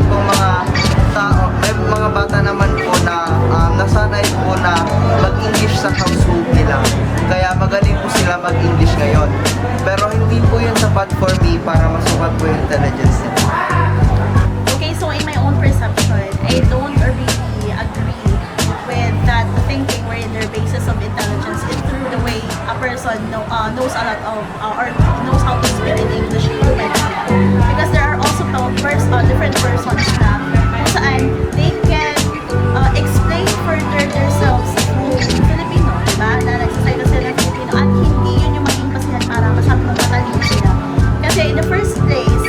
meron pong mga tao, may mga bata naman po na nasanay po na mag-English sa household nila. Kaya magaling po sila mag-English ngayon. Pero hindi po yun sapat for me para masukat po yung intelligence nila. Okay, so in my own perception, I don't really agree with that thinking where their basis of intelligence is through the way a person knows a lot of or knows how to speak in English fluently. Because there are also different persons na kung saan they can explain further themselves through Filipino, diba? Na nagsasalita sila ng Filipino at hindi yun yung maging basihan para masabi mong matalino sila. Kasi in the first place,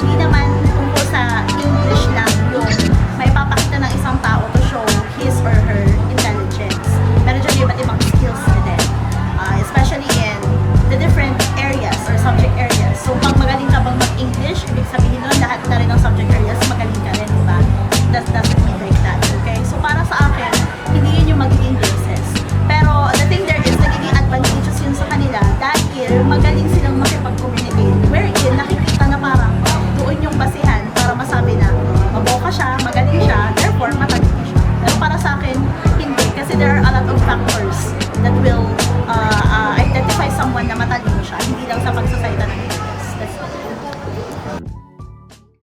hindi naman tungkol sa English lang yung may papakita ng isang tao to show his or her intelligence. Meron dyan iba't ibang skills din. Especially in the different areas or subject areas. So, pag magaling ka bang mag-English, ibig sabihin nun, lahat na rin ng subject areas, magaling ka rin, diba? That doesn't mean like that, okay? So, para sa akin, hindi yun yung magiging basis. Pero, the thing there is, nagiging advantageous yun sa kanila dahil magaling